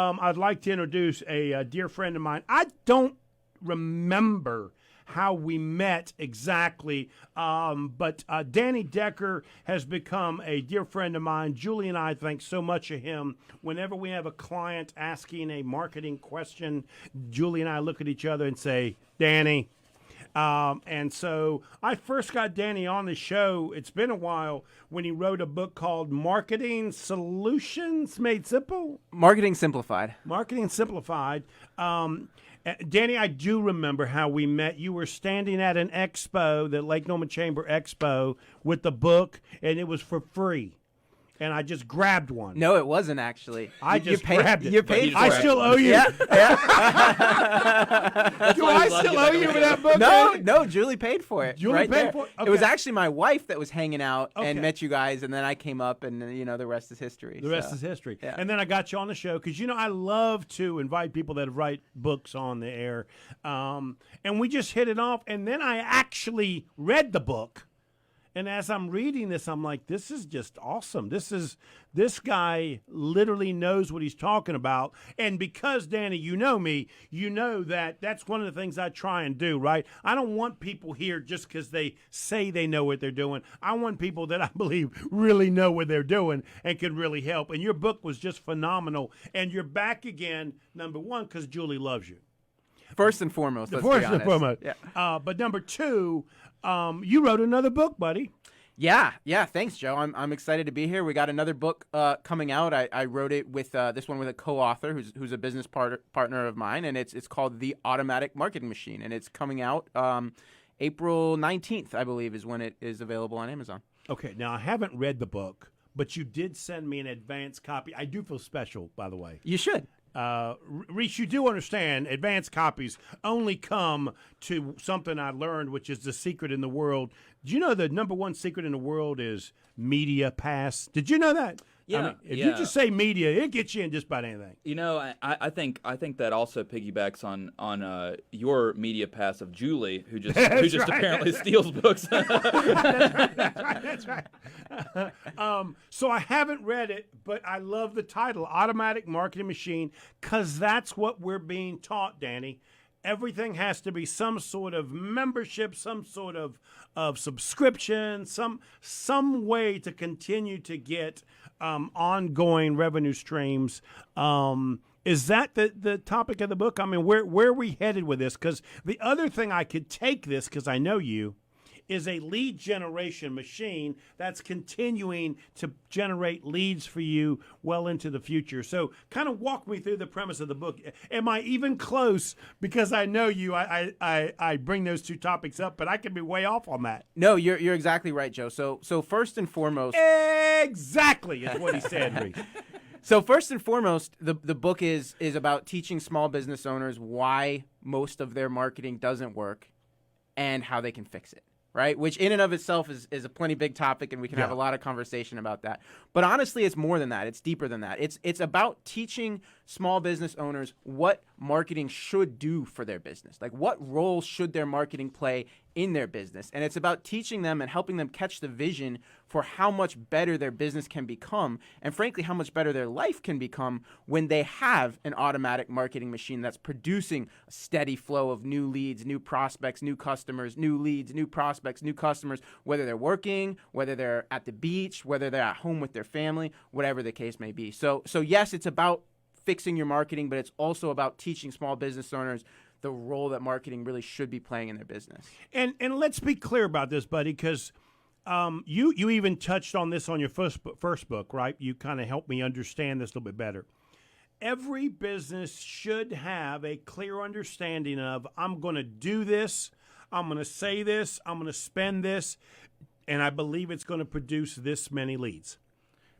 I'd like to introduce a dear friend of mine. I don't remember how we met exactly, but Danny Decker has become a dear friend of mine. Julie and I think so much of him. Whenever we have a client asking a marketing question, Julie and I look at each other and say, Danny. And so I first got Danny on the show. It's been a while when he wrote a book called Marketing Solutions Made Simple. Marketing Simplified. Marketing Simplified. Danny, I do remember how we met. You were standing at an expo, the Lake Norman Chamber Expo, with the book, and it was for free. And I just grabbed one. No, it wasn't actually. Grabbed it. You paid for it. I still owe you. Yeah. Do I still owe you for that book? No, Julie paid for it. Julie paid there. for it? It was Okay. actually my wife that was hanging out Okay. and met you guys, and then I came up, and the rest is history. The rest is history. Yeah. And then I got you on the show because, I love to invite people that write books on the air. And we just hit it off. And then I actually read the book. And as I'm reading this, I'm like, this is just awesome. This guy literally knows what he's talking about. And because, Danny, you know me, you know that that's one of the things I try and do, right? I don't want people here just because they say they know what they're doing. I want people that I believe really know what they're doing and can really help. And your book was just phenomenal. And you're back again, number one, because Julie loves you. First and foremost, let's be First and honest. foremost. Yeah. But number two, you wrote another book, buddy. Yeah. Thanks, Joe. I'm excited to be here. We got another book coming out. I wrote it with this one with a co-author who's a business partner of mine, and it's called The Automatic Marketing Machine, and it's coming out April 19th, I believe, is when it is available on Amazon. Okay. Now I haven't read the book, but you did send me an advance copy. I do feel special, by the way. You should. Reese, you do understand advanced copies only come to something I learned, which is the secret in the world. Do you know the number one secret in the world is Media Pass? Did you know that? Yeah. If you just say media, it gets you in just about anything. I think that also piggybacks on your media pass of Julie, who just apparently steals books. That's right. So I haven't read it, but I love the title, Automatic Marketing Machine, because that's what we're being taught, Danny. Everything has to be some sort of membership, some sort of subscription, some way to continue to get ongoing revenue streams. Is that the topic of the book? I mean, where are we headed with this? Because the other thing I could take this, because I know you, is a lead generation machine that's continuing to generate leads for you well into the future. So kind of walk me through the premise of the book. Am I even close? Because I know you, I bring those two topics up, but I could be way off on that. No, you're exactly right, Joe. So first and foremost. Exactly is what he said, Reese. So first and foremost, the book is about teaching small business owners why most of their marketing doesn't work and how they can fix it. Right, which in and of itself is a plenty big topic, and we can have a lot of conversation about that. But honestly, it's more than that. It's deeper than that. It's about teaching small business owners what marketing should do for their business. Like, what role should their marketing play in their business? And it's about teaching them and helping them catch the vision for how much better their business can become, and frankly, how much better their life can become when they have an automatic marketing machine that's producing a steady flow of new leads, new prospects, new customers, new leads, new prospects, new customers, whether they're working, whether they're at the beach, whether they're at home with their family, whatever the case may be. So yes, it's about fixing your marketing, but it's also about teaching small business owners the role that marketing really should be playing in their business. And let's be clear about this, buddy, because you even touched on this on your first book, right? You kind of helped me understand this a little bit better. Every business should have a clear understanding of, I'm going to do this, I'm going to say this, I'm going to spend this, and I believe it's going to produce this many leads.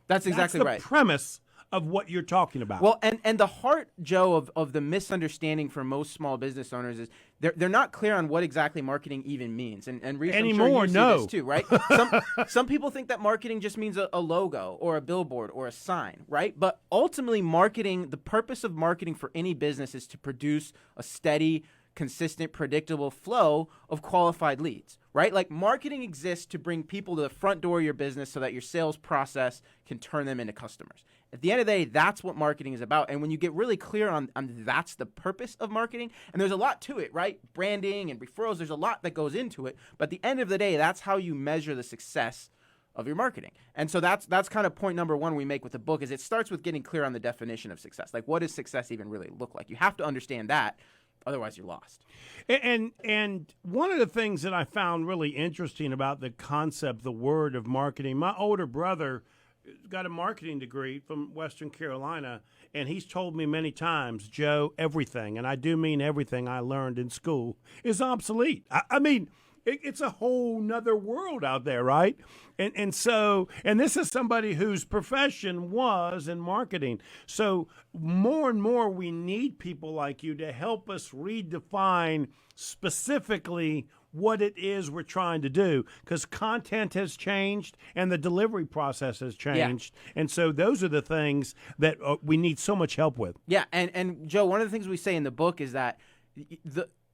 That's exactly right. That's the premise of what you're talking about. Well, and the heart, Joe, of the misunderstanding for most small business owners is they're not clear on what exactly marketing even means. And Reese, anymore, I'm sure you see this too, right? Some people think that marketing just means a logo or a billboard or a sign, right? But ultimately, marketing, the purpose of marketing for any business is to produce a steady, consistent, predictable flow of qualified leads, right? Like, marketing exists to bring people to the front door of your business so that your sales process can turn them into customers. At the end of the day, that's what marketing is about. And when you get really clear on that's the purpose of marketing, and there's a lot to it, right? Branding and referrals, there's a lot that goes into it. But at the end of the day, that's how you measure the success of your marketing. And so that's kind of point number one we make with the book is it starts with getting clear on the definition of success. Like, what does success even really look like? You have to understand that. Otherwise, you're lost. And one of the things that I found really interesting about the concept, the word of marketing, my older brother got a marketing degree from Western Carolina, and he's told me many times, Joe, everything, and I do mean everything I learned in school, is obsolete. I mean, it's a whole nother world out there, right? And so this is somebody whose profession was in marketing. So more and more we need people like you to help us redefine specifically what it is we're trying to do, because content has changed and the delivery process has changed. Yeah. And so those are the things that we need so much help with. Yeah, and Joe, one of the things we say in the book is that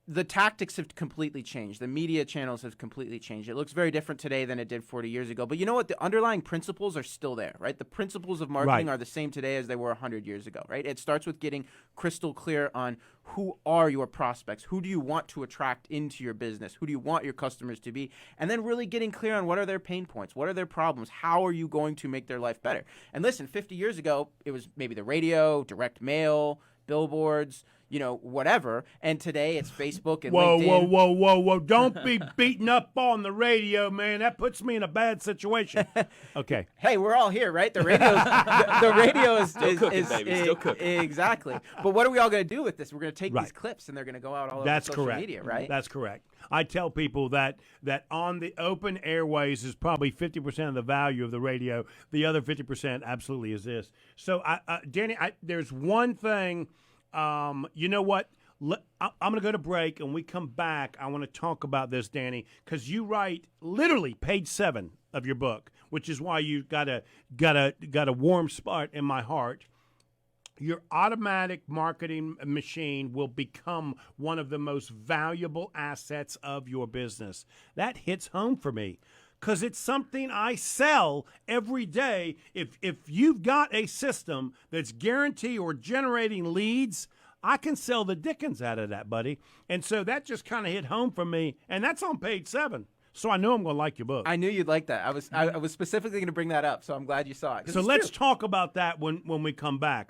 the tactics have completely changed. The media channels have completely changed. It looks very different today than it did 40 years ago. But you know what? The underlying principles are still there, right? The principles of marketing are the same today as they were 100 years ago, right? It starts with getting crystal clear on who are your prospects, who do you want to attract into your business, who do you want your customers to be, and then really getting clear on what are their pain points, what are their problems, how are you going to make their life better. And listen, 50 years ago, it was maybe the radio, direct mail, billboards, whatever. And today it's Facebook and LinkedIn. Whoa. Don't be beating up on the radio, man. That puts me in a bad situation. Okay. Hey, we're all here, right? The radio is still cooking, baby. Still cooking. Exactly. But what are we all going to do with this? We're going to take these clips and they're going to go out all over social media, right? That's correct. I tell people that on the open airways is probably 50% of the value of the radio. The other 50% absolutely is this. So, Danny, there's one thing. You know what? I'm going to go to break, and we come back. I want to talk about this, Danny, because you write literally page 7 of your book, which is why you got a warm spot in my heart. Your automatic marketing machine will become one of the most valuable assets of your business. That hits home for me, because it's something I sell every day. If you've got a system that's guaranteed or generating leads, I can sell the dickens out of that, buddy. And so that just kind of hit home for me, and that's on page 7. So I know I'm going to like your book. I knew you'd like that. I was specifically going to bring that up, so I'm glad you saw it. So let's talk about that when we come back.